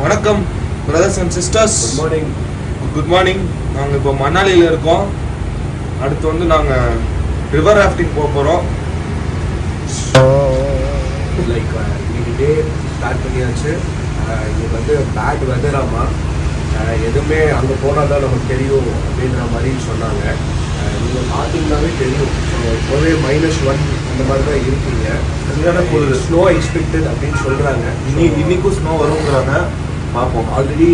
வணக்கம் brothers and sisters. Good morning. நாங்கள் இப்போ மணாலியில் இருக்கோம். அடுத்து வந்து நாங்கள் ரிவர் ராஃப்டிங் போக போகிறோம். லைக் இன்னைக்கு டே ஸ்டார்ட் பண்ணியாச்சு. இது வந்து பேட் வெதராமா, எதுவுமே அங்கே போனால் தான் நமக்கு தெரியும் அப்படின்ற மாதிரி சொன்னாங்க. நீங்கள் பார்த்தீங்கன்னாவே தெரியும். ஸோ இப்போவே -1 அந்த மாதிரி தான் இருக்கீங்க. சரியான ஸ்னோ எக்ஸ்பெக்டட் அப்படின்னு சொல்கிறாங்க. இன்னைக்கும் ஸ்னோ வருங்கிறாங்க. பார்ப்போம். ஆல்ரெடி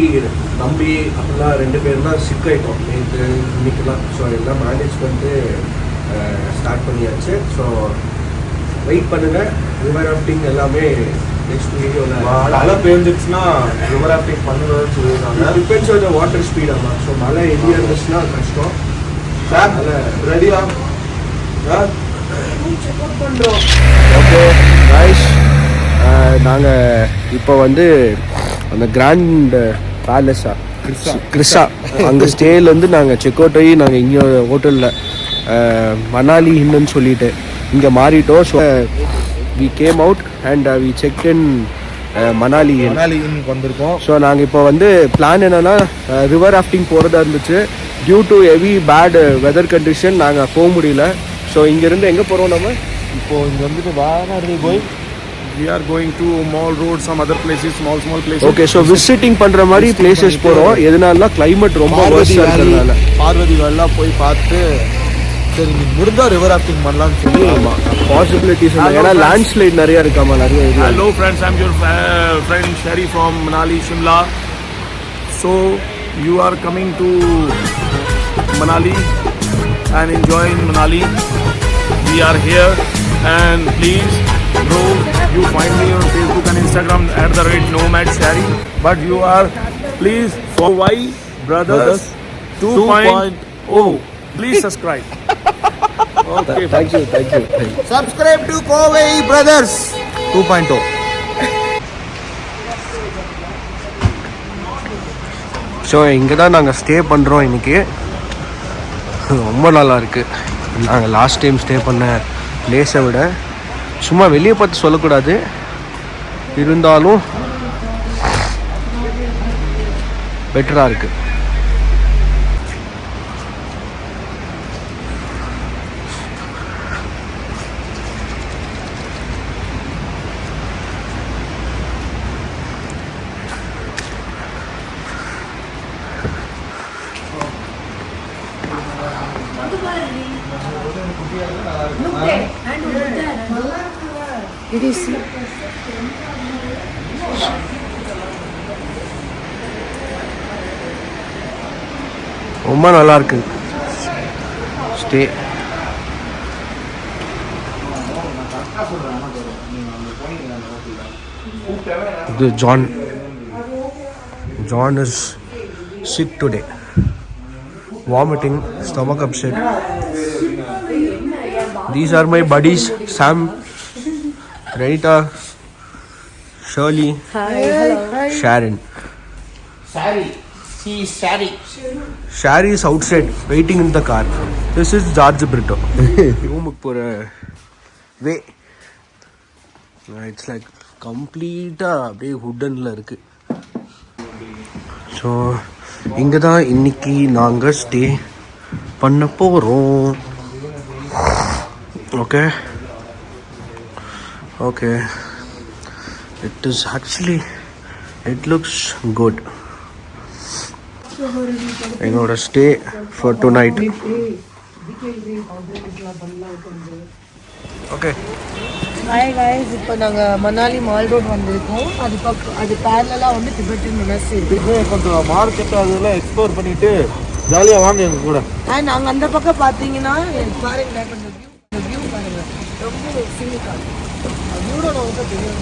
நம்பி அப்படிலாம் 2 பேர் தான் சிக் ஆகிட்டோம் நேற்று இன்னைக்கெல்லாம். ஸோ எல்லாம் மேனேஜ் பண்ணிட்டு ஸ்டார்ட் பண்ணியாச்சு. ஸோ வெயிட் பண்ணுங்கள். ரிவர் ராஃப்டிங் எல்லாமே நெக்ஸ்ட் வீடியோவில். மழை பெஞ்சிடுச்சுன்னா ரிவர் ராஃப்டிங் பண்ணுறதுன்னு சொல்லியிருக்காங்க. Depends on the water speed. ஆமாம். ஸோ மழை ஹெவியாக இருந்துச்சுன்னா கஷ்டம். ரெடியா பண்ணுறோம். ஓகே கைஸ், நாங்கள் இப்போ வந்து அந்த கிராண்ட் பேலஸா கிறிஸா அந்த ஸ்டேலேருந்து நாங்கள் செக் அவுட் ஆகி நாங்கள் இங்கே ஹோட்டலில் மணாலி இன்னுன்னு சொல்லிட்டு இங்கே மாறிட்டோம். So we came out and we check in Manali வந்திருக்கோம். ஸோ நாங்கள் இப்போ வந்து பிளான் என்னென்னா ரிவர் ராஃப்டிங் போகிறதா இருந்துச்சு. Due to heavy bad weather condition நாங்கள் போக முடியல. ஸோ இங்கேருந்து எங்கே போகிறோம் நம்ம இப்போது இங்கே வந்துட்டு we are going to Mall Road, some other places, small places. Okay, so visiting பண்ணுற மாதிரி பிளேசஸ் போகிறோம். எதனால கிளைமேட் ரொம்ப வர்ஸ்டாக இருக்கிறதுனால பார்வதி வேலாம் போய் பார்த்து சரி நீ முடிஞ்சா ரிவர் ராஃப்டிங் பண்ணலாம்னு சொல்லி. ஆமாம், பாசிபிலிட்டிஸ் ஏன்னா லேண்ட்ஸ்லைட் நிறையா இருக்காமா நிறைய. Hello friends, I'm your friend Sherry from Manali, Shimla. So you are coming to Manali and enjoying Manali. We are here and please bro, you find me on Facebook and Instagram @nomadsherry. But you are please for Y Brothers 2.0. Please subscribe. Okay, thank you. Subscribe to Kovai Brothers 2.0. So இங்கே தான் நாங்கள் stay பண்ணுறோம் இன்றைக்கி. ரொம்ப நல்லா இருக்குது. நாங்கள் last time stay பண்ண பிளேஸை விட சும்மா வெளியே பார்த்து சொல்லக்கூடாது, இருந்தாலும் பெட்டராக இருக்குது. ரொம்ப நல்லா இருக்கு ஸ்டே. இது John is sick today, vomiting, stomach upset. These are my buddies, Sam, Renita, Shirley, Sharon. Shari is outside waiting in the car. This is George Brito. ரூமுக்கு போகிற வே. இட்ஸ் லைக் கம்ப்ளீட்டாக அப்படியே வுட்டனில் இருக்குது. ஸோ இங்கே தான் இன்னைக்கு நாங்கள் ஸ்டே பண்ண போகிறோம். Okay it is actually it looks good. எங்களோட stay for tonight. Okay hi guys, இப்போ நாங்கள் மணாலி மால் ரோட் வந்திருக்கோம். அது பேரலாக வந்து டிபெட்டன் மொனாஸ்ட்ரி. கொஞ்சம் மார்க்கெட் அதெல்லாம் எக்ஸ்ப்ளோர் பண்ணிட்டு ஜாலியாக வாங்க எங்கள் கூட. நாங்கள் அந்த பக்கம் பார்த்தீங்கன்னா பாருங்க, கொஞ்சம் வியூ பாருங்கள், ரொம்ப சீனிக்காக வியூட ரொம்ப தெரியும்.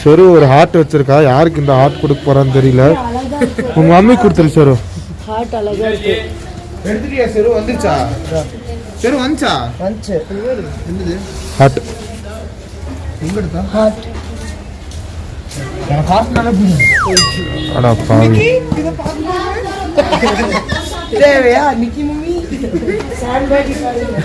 சரி ஒரு ஹார்ட் வச்சிருக்கா. யாருக்கு இந்த ஹார்ட் கொடுக்க போறான்னு தெரியல. உங்க மம்மி கொடுத்துரு சரு. ஹார்ட் அழகா இருக்கு. எடுத்துட்டியா சரு? வந்துச்சா சரு? வந்துச்சா? வந்துச்சு. என்னது ஹார்ட்? எங்க எடுத்தா ஹார்ட்? எனக்கு ஹார்ட் நல்லா பிடிக்கும். அடா பாவி. தேவையா நிக்கி மம்மி? சாண்ட் பேக் பாருங்க.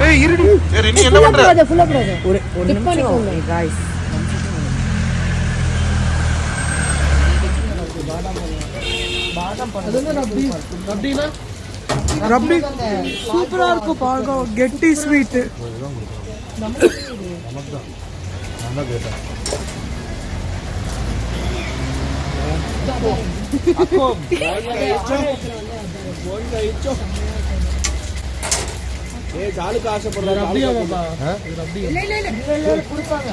ஏய் இருடி. சரி நீ என்ன பண்ற? ஃபுல்லா போடு. ஒரு நிமிஷம் गाइस. பாதாம் பண்ணது ரப்பினா ரப்பி சூப்பரா இருக்கு பாருங்க. கெட்டி ஸ்வீட். ஏய் ஜாலுக்கு ஆசைப்படுற ரப்பியா பாப்பா? ரப்பி இல்ல குடுப்பாங்க.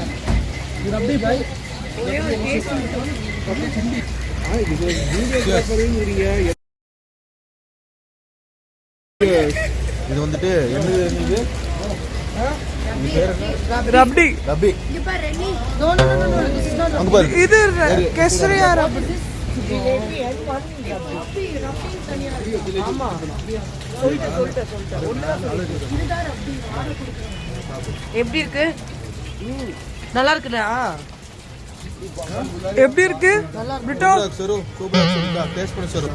ரப்பி பை ஒரே ஒரு டேஸ்ட் மட்டும். இது வீடியோ பண்ணுவீங்க. இது வந்துட்டு என்னது? ரப்டி. ரப்பி. இங்க பாரு ரெனி. No no no no this is not. அங்க பாரு. இது கேசரியா ரப்டி. ஜிலேபி அண்ட் ரப்பி. ரப்பி தனியா இருக்கு. ஆமா. சொல்லிட்டேன். இதுதான் ரப்பி. ஆர்டர் கொடுக்குறேன். எப்படி இருக்கு? நல்லா இருக்குடா. எப்படி இருக்கு? பிரிட்டோ சரு சூப்பரா இருக்குடா. டேஸ்ட் பண்ணு சரு.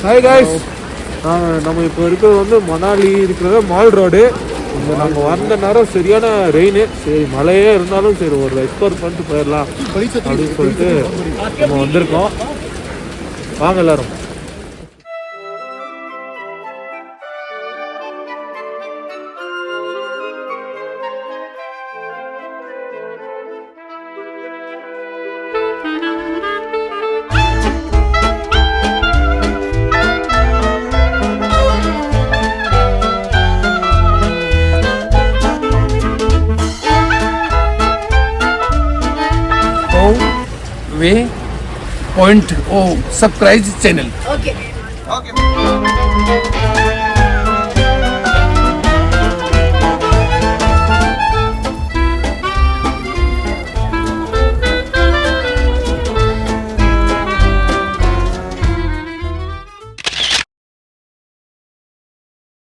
ஹாய் காய்ஸ், நம்ம இப்போ இருக்கிறது வந்து மணாலி இருக்கிறது மால் ரோடு. இங்கே நாங்கள் வந்த நேரம் சரியான ரெயின். சரி மழையே இருந்தாலும் சரி ஒரு எக்ஸ்ப்ளோர் பண்ணிட்டு போயிடலாம் அப்படின்னு சொல்லிட்டு நம்ம வந்திருக்கோம். வாங்க எல்லாரும். Way point. Oh, subscribe channel. Okay.